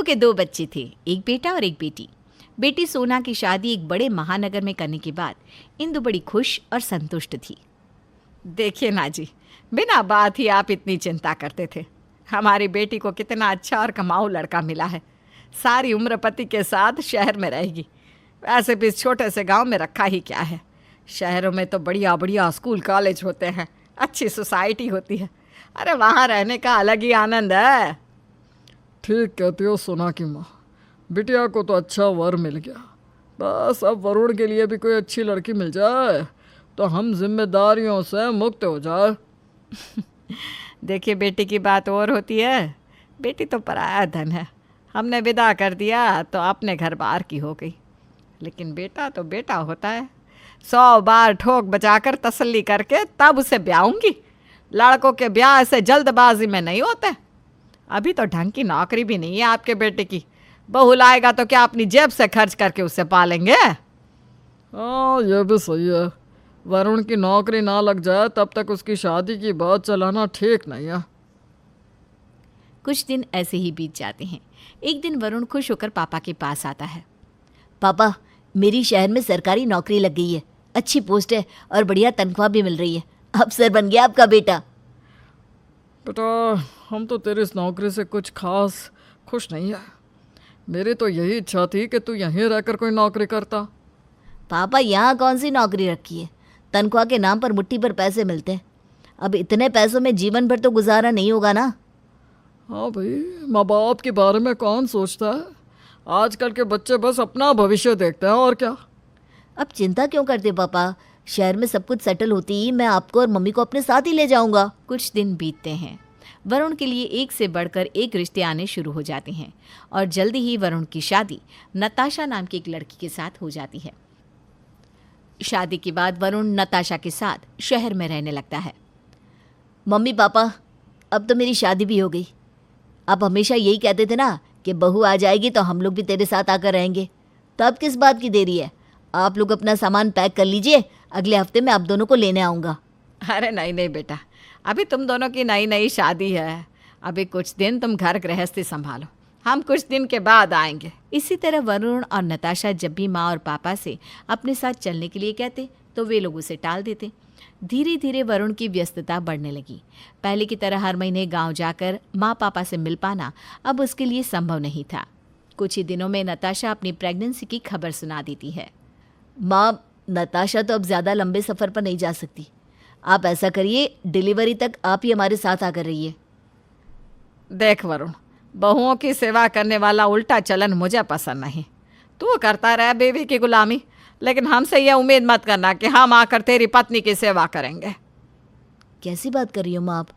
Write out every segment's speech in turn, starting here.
के 2 बच्चे थे, एक बेटा और एक बेटी। बेटी सोना की शादी एक बड़े महानगर में करने के बाद इंदु बड़ी खुश और संतुष्ट थी। देखिए ना जी, बिना बात ही आप इतनी चिंता करते थे। हमारी बेटी को कितना अच्छा और कमाऊ लड़का मिला है। सारी उम्र पति के साथ शहर में रहेगी। वैसे भी इस छोटे से गांव में रखा ही क्या है। शहरों में तो बढ़िया बढ़िया स्कूल कॉलेज होते हैं, अच्छी सोसाइटी होती है। अरे वहाँ रहने का अलग ही आनंद है। ठीक कहती हो सोना की माँ, बिटिया को तो अच्छा वर मिल गया। बस अब वरुण के लिए भी कोई अच्छी लड़की मिल जाए तो हम जिम्मेदारियों से मुक्त हो जाए। देखिए, बेटी की बात और होती है। बेटी तो पराया धन है। हमने विदा कर दिया तो अपने घर बार की हो गई। लेकिन बेटा तो बेटा होता है। 100 बार ठोक बजाकर तसल्ली करके तब उसे ब्याहूंगी। लड़कों के ब्याह से जल्दबाजी में नहीं होते। अभी तो ढंग की नौकरी भी नहीं है आपके बेटे की। बहू लाएगा तो क्या अपनी जेब से खर्च करके उसे पालेंगे? हाँ, ये भी सही है। वरुण की नौकरी ना लग जाए तब तक उसकी शादी की बात चलाना ठीक नहीं है। कुछ दिन ऐसे ही बीत जाते हैं। एक दिन वरुण खुश होकर पापा के पास आता है। पापा, मेरी शहर में सरकारी नौकरी लग गई है, अच्छी पोस्ट है और बढ़िया तनख्वाह भी मिल रही है। अफसर बन गया आपका बेटा। बेटा, हम तो तेरी इस नौकरी से कुछ खास खुश नहीं है। मेरी तो यही इच्छा थी कि तू यहीं रहकर कोई नौकरी करता। पापा, यहाँ कौन सी नौकरी रखी है? तनख्वाह के नाम पर मुट्ठी पर पैसे मिलते हैं। अब इतने पैसों में जीवन भर तो गुजारा नहीं होगा ना। हाँ भाई, माँ बाप के बारे में कौन सोचता है? आजकल के बच्चे बस अपना भविष्य देखते हैं और क्या। अब चिंता क्यों करते पापा? शहर में सब कुछ सेटल होती ही मैं आपको और मम्मी को अपने साथ ही ले जाऊंगा। कुछ दिन बीतते हैं। वरुण के लिए एक से बढ़कर एक रिश्ते आने शुरू हो जाते हैं और जल्दी ही वरुण की शादी नताशा नाम की एक लड़की के साथ हो जाती है। शादी के बाद वरुण नताशा के साथ शहर में रहने लगता है। मम्मी पापा, अब तो मेरी शादी भी हो गई। आप हमेशा यही कहते थे ना कि बहू आ जाएगी तो हम लोग भी तेरे साथ आकर रहेंगे। तो अब किस बात की देरी है? आप लोग अपना सामान पैक कर लीजिए, अगले हफ्ते मैं आप दोनों को लेने आऊँगा। अरे नहीं नहीं बेटा, अभी तुम दोनों की नई नई शादी है। अभी कुछ दिन तुम घर गृहस्थी संभालो, हम कुछ दिन के बाद आएंगे। इसी तरह वरुण और नताशा जब भी माँ और पापा से अपने साथ चलने के लिए कहते तो वे लोग उसे टाल देते। धीरे धीरे वरुण की व्यस्तता बढ़ने लगी। पहले की तरह हर महीने गांव जाकर माँ पापा से मिल पाना अब उसके लिए संभव नहीं था। कुछ ही दिनों में नताशा अपनी प्रेगनेंसी की खबर सुना देती है। माँ, नताशा तो अब ज़्यादा लंबे सफ़र पर नहीं जा सकती। आप ऐसा करिए, डिलीवरी तक आप ही हमारे साथ आकर रहिए। देख वरुण, बहुओं की सेवा करने वाला उल्टा चलन मुझे पसंद नहीं। तू करता रह बेबी की गुलामी, लेकिन हमसे यह उम्मीद मत करना कि हम आकर तेरी पत्नी की सेवा करेंगे। कैसी बात कर रही हो माँ आप?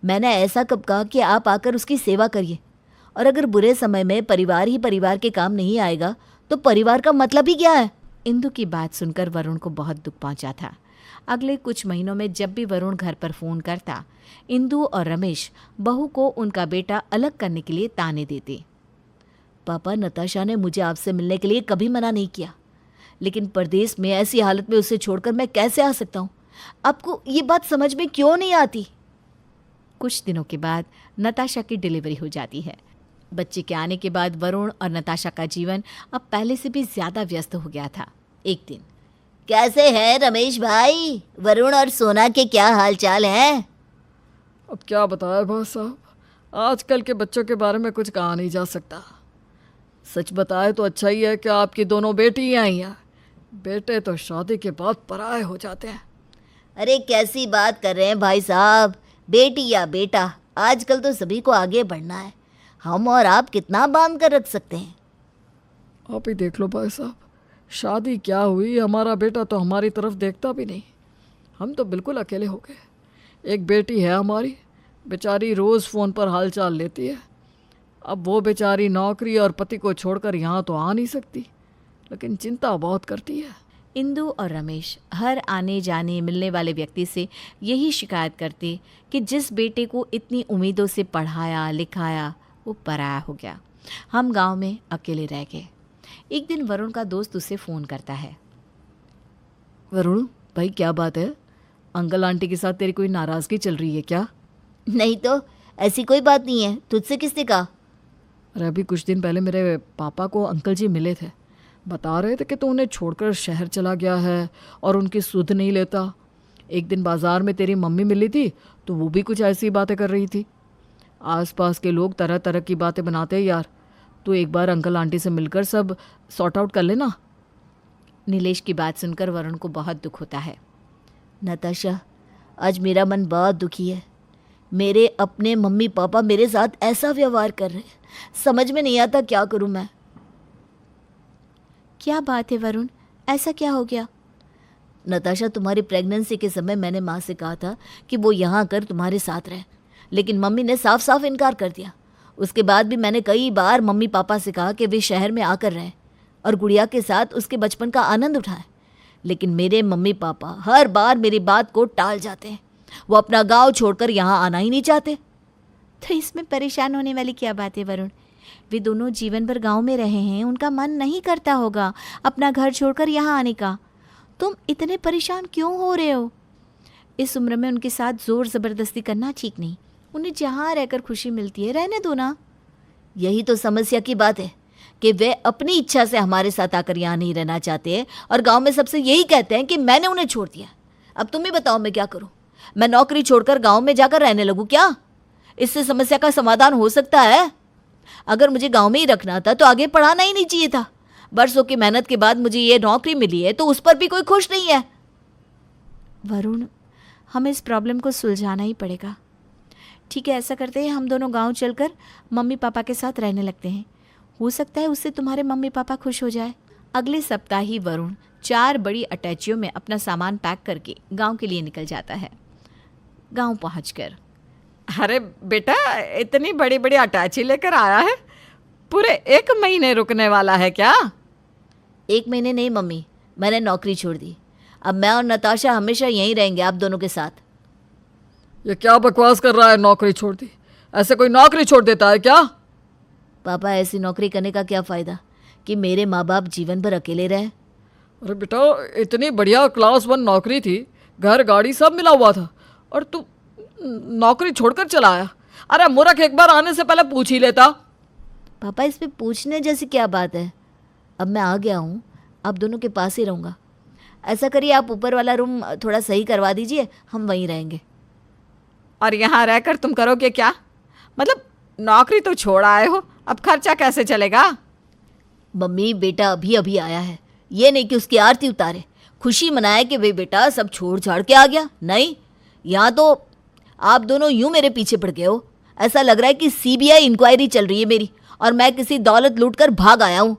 मैंने ऐसा कब कहा कि आप आकर उसकी सेवा करिए? और अगर बुरे समय में परिवार ही परिवार के काम नहीं आएगा तो परिवार का मतलब ही क्या है? इंदु की बात सुनकर वरुण को बहुत दुख पहुंचा था। अगले कुछ महीनों में जब भी वरुण घर पर फ़ोन करता, इंदु और रमेश बहू को उनका बेटा अलग करने के लिए ताने देते। पापा, नताशा ने मुझे आपसे मिलने के लिए कभी मना नहीं किया, लेकिन परदेश में ऐसी हालत में उसे छोड़कर मैं कैसे आ सकता हूँ? आपको ये बात समझ में क्यों नहीं आती? कुछ दिनों के बाद नताशा की डिलीवरी हो जाती है। बच्चे के आने के बाद वरुण और नताशा का जीवन अब पहले से भी ज़्यादा व्यस्त हो गया था। एक दिन, कैसे हैं रमेश भाई? वरुण और सोना के क्या हालचाल हैं? अब क्या बताए भाई साहब, आजकल के बच्चों के बारे में कुछ कहा नहीं जा सकता। सच बताए तो अच्छा ही है कि आपकी दोनों बेटी ही आई हैं। बेटे तो शादी के बाद पराए हो जाते हैं। अरे कैसी बात कर रहे हैं भाई साहब? बेटी या बेटा, आजकल तो सभी को आगे बढ़ना है। हम और आप कितना बांध कर रख सकते हैं? आप ही देख लो भाई साहब, शादी क्या हुई, हमारा बेटा तो हमारी तरफ देखता भी नहीं। हम तो बिल्कुल अकेले हो गए। एक बेटी है हमारी, बेचारी रोज़ फ़ोन पर हालचाल लेती है। अब वो बेचारी नौकरी और पति को छोड़कर यहाँ तो आ नहीं सकती, लेकिन चिंता बहुत करती है। इंदु और रमेश हर आने जाने मिलने वाले व्यक्ति से यही शिकायत करते कि जिस बेटे को इतनी उम्मीदों से पढ़ाया लिखाया वो पराया हो गया। हम गांव में अकेले रह गए। एक दिन वरुण का दोस्त उसे फ़ोन करता है। वरुण भाई, क्या बात है? अंकल आंटी के साथ तेरी कोई नाराज़गी चल रही है क्या? नहीं तो, ऐसी कोई बात नहीं है। तुझसे किसने कहा? अरे अभी कुछ दिन पहले मेरे पापा को अंकल जी मिले थे, बता रहे थे कि तू उन्हें छोड़कर शहर चला गया है और उनकी सुध नहीं लेता। एक दिन बाज़ार में तेरी मम्मी मिली थी तो वो भी कुछ ऐसी बातें कर रही थी। आसपास के लोग तरह तरह की बातें बनाते हैं यार। तू एक बार अंकल आंटी से मिलकर सब सॉर्ट आउट कर लेना। नीलेश की बात सुनकर वरुण को बहुत दुख होता है। नताशा, आज मेरा मन बहुत दुखी है। मेरे अपने मम्मी पापा मेरे साथ ऐसा व्यवहार कर रहे हैं, समझ में नहीं आता क्या करूं मैं। क्या बात है वरुण, ऐसा क्या हो गया? नताशा, तुम्हारी प्रेगनेंसी के समय मैंने माँ से कहा था कि वो यहाँ आकर तुम्हारे साथ रहे, लेकिन मम्मी ने साफ साफ इनकार कर दिया। उसके बाद भी मैंने कई बार मम्मी पापा से कहा कि वे शहर में आकर रहें और गुड़िया के साथ उसके बचपन का आनंद उठाएं, लेकिन मेरे मम्मी पापा हर बार मेरी बात को टाल जाते हैं। वो अपना गांव छोड़कर यहाँ आना ही नहीं चाहते। तो इसमें परेशान होने वाली क्या बात है वरुण? वे दोनों जीवन भर गांव में रहे हैं, उनका मन नहीं करता होगा अपना घर छोड़कर यहाँ आने का। तुम इतने परेशान क्यों हो रहे हो? इस उम्र में उनके साथ जोर ज़बरदस्ती करना ठीक नहीं। उन्हें जहाँ रहकर खुशी मिलती है रहने दो ना। यही तो समस्या की बात है कि वे अपनी इच्छा से हमारे साथ आकर यहाँ नहीं रहना चाहते और गांव में सबसे यही कहते हैं कि मैंने उन्हें छोड़ दिया। अब तुम ही बताओ मैं क्या करूं? मैं नौकरी छोड़कर गांव में जाकर रहने लगूं क्या? इससे समस्या का समाधान हो सकता है? अगर मुझे गांव में ही रखना था तो आगे पढ़ाना ही नहीं चाहिए था। बरसों की मेहनत के बाद मुझे ये नौकरी मिली है तो उस पर भी कोई खुश नहीं है। वरुण, हमें इस प्रॉब्लम को सुलझाना ही पड़ेगा। ठीक है, ऐसा करते हैं, हम दोनों गांव चलकर मम्मी पापा के साथ रहने लगते हैं। हो सकता है उससे तुम्हारे मम्मी पापा खुश हो जाए। अगले सप्ताह ही वरुण 4 बड़ी अटैचियों में अपना सामान पैक करके गांव के लिए निकल जाता है। गांव पहुंचकर, अरे बेटा, इतनी बड़ी बड़ी अटैची लेकर आया है? पूरे 1 महीने रुकने वाला है क्या? 1 महीने नहीं मम्मी, मैंने नौकरी छोड़ दी। अब मैं और नताशा हमेशा यहीं रहेंगे आप दोनों के साथ। ये क्या बकवास कर रहा है? नौकरी छोड़ दी? ऐसे कोई नौकरी छोड़ देता है क्या? पापा, ऐसी नौकरी करने का क्या फ़ायदा कि मेरे माँ बाप जीवन भर अकेले रहे। अरे बेटा, इतनी बढ़िया क्लास 1 नौकरी थी, घर गाड़ी सब मिला हुआ था, और तू नौकरी छोड़कर चला आया। अरे मूर्ख, एक बार आने से पहले पूछ ही लेता। पापा, इस पे पूछने जैसी क्या बात है? अब मैं आ गया हूँ, आप दोनों के पास ही रहूँगा। ऐसा करिए, आप ऊपर वाला रूम थोड़ा सही करवा दीजिए, हम वहीं रहेंगे। और यहाँ रहकर तुम करोगे क्या? मतलब नौकरी तो छोड़ आए हो, अब खर्चा कैसे चलेगा? मम्मी, बेटा अभी अभी आया है, ये नहीं कि उसकी आरती उतारे, खुशी मनाए कि वे बेटा सब छोड़ छाड़ के आ गया। नहीं, यहाँ तो आप दोनों यूं मेरे पीछे पड़ गए हो। ऐसा लग रहा है कि सीबीआई इंक्वायरी चल रही है मेरी और मैं किसी दौलत लूट कर भाग आया हूँ।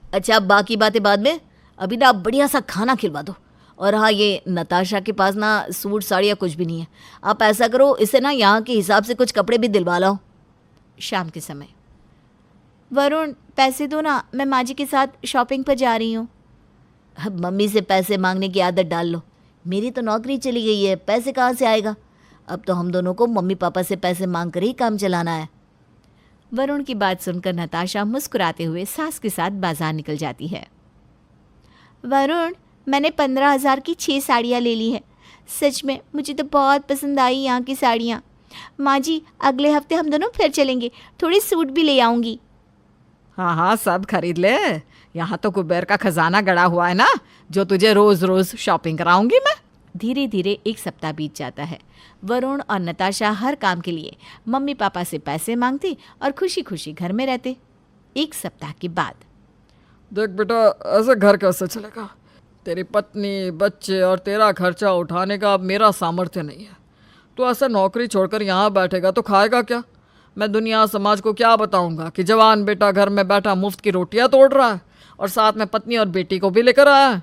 अच्छा, अब बाकी बातें बाद में, अभी ना आप बढ़िया सा खाना खिलवा दो। और हाँ, ये नताशा के पास ना सूट साड़ी या कुछ भी नहीं है। आप ऐसा करो, इसे ना यहाँ के हिसाब से कुछ कपड़े भी दिलवा लाओ। शाम के समय, वरुण पैसे दो ना, मैं माँ जी के साथ शॉपिंग पर जा रही हूँ। अब मम्मी से पैसे मांगने की आदत डाल लो। मेरी तो नौकरी चली गई है, पैसे कहाँ से आएगा? अब तो हम दोनों को मम्मी पापा से पैसे मांग कर ही काम चलाना है। वरुण की बात सुनकर नताशा मुस्कुराते हुए सास के साथ बाजार निकल जाती है। वरुण, मैंने 15,000 की 6 साड़ियाँ ले ली हैं। सच में मुझे तो बहुत पसंद आई यहाँ की साड़ियाँ। माँ जी, अगले हफ्ते हम दोनों फिर चलेंगे, थोड़े सूट भी ले आऊँगी। हाँ हाँ, सब खरीद ले। यहाँ तो कुबेर का खजाना गड़ा हुआ है ना, जो तुझे रोज रोज शॉपिंग कराऊंगी मैं। धीरे धीरे 1 सप्ताह बीत जाता है। वरुण और नताशा हर काम के लिए मम्मी पापा से पैसे मांगते और खुशी खुशी घर में रहते। 1 सप्ताह के बाद, देख बेटा, ऐसे घर कैसे चलेगा? तेरी पत्नी, बच्चे और तेरा खर्चा उठाने का अब मेरा सामर्थ्य नहीं है। तो ऐसे नौकरी छोड़कर यहाँ बैठेगा तो खाएगा क्या? मैं दुनिया समाज को क्या बताऊंगा कि जवान बेटा घर में बैठा मुफ्त की रोटियां तोड़ रहा है और साथ में पत्नी और बेटी को भी लेकर आया है।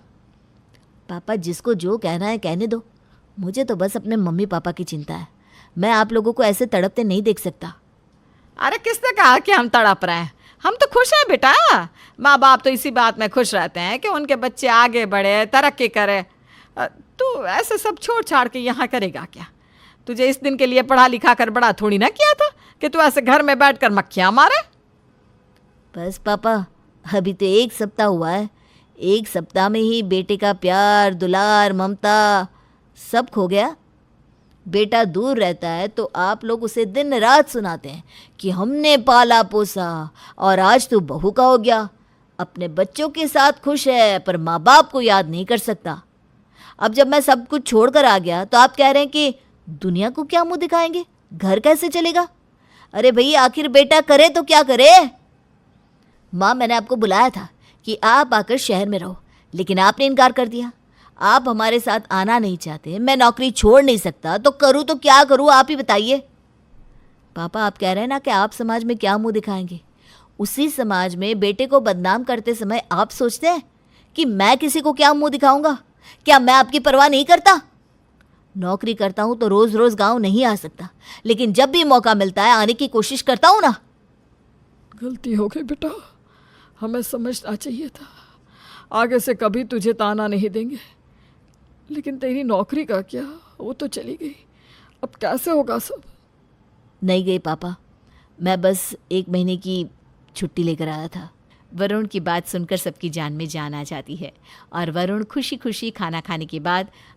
पापा, जिसको जो कहना है कहने दो। मुझे तो बस अपने मम्मी पापा की चिंता है। मैं आप लोगों को ऐसे तड़पते नहीं देख सकता। अरे किसने कहा कि हम तड़प रहे हैं? हम तो खुश हैं बेटा। माँ बाप तो इसी बात में खुश रहते हैं कि उनके बच्चे आगे बढ़े, तरक्की करे। तू ऐसे सब छोड़ छाड़ के यहाँ करेगा क्या? तुझे इस दिन के लिए पढ़ा लिखा कर बड़ा थोड़ी ना किया था कि तू ऐसे घर में बैठकर मक्खियाँ मारे। बस पापा, अभी तो 1 सप्ताह हुआ है। 1 सप्ताह में ही बेटे का प्यार, दुलार, ममता सब खो गया। बेटा दूर रहता है तो आप लोग उसे दिन रात सुनाते हैं कि हमने पाला पोसा और आज तू बहू का हो गया, अपने बच्चों के साथ खुश है पर माँ बाप को याद नहीं कर सकता। अब जब मैं सब कुछ छोड़कर आ गया तो आप कह रहे हैं कि दुनिया को क्या मुंह दिखाएंगे, घर कैसे चलेगा। अरे भैया आखिर बेटा करे तो क्या करे। माँ मैंने आपको बुलाया था कि आप आकर शहर में रहो, लेकिन आपने इनकार कर दिया। आप हमारे साथ आना नहीं चाहते, मैं नौकरी छोड़ नहीं सकता, तो करूँ तो क्या करूँ आप ही बताइए। पापा आप कह रहे हैं ना कि आप समाज में क्या मुंह दिखाएंगे, उसी समाज में बेटे को बदनाम करते समय आप सोचते हैं कि मैं किसी को क्या मुंह दिखाऊंगा। क्या मैं आपकी परवाह नहीं करता? नौकरी करता हूं तो रोज रोज गांव नहीं आ सकता, लेकिन जब भी मौका मिलता है आने की कोशिश करता हूं ना। गलती हो गई बेटा, हमें समझना चाहिए था। आगे से कभी तुझे ताना नहीं देंगे। लेकिन तेरी नौकरी का क्या, वो तो चली गई, अब कैसे होगा सब? नहीं गई पापा, मैं बस 1 महीने की छुट्टी लेकर आया था। वरुण की बात सुनकर सबकी जान में जान आ जाती है और वरुण खुशी खुशी खाना खाने के बाद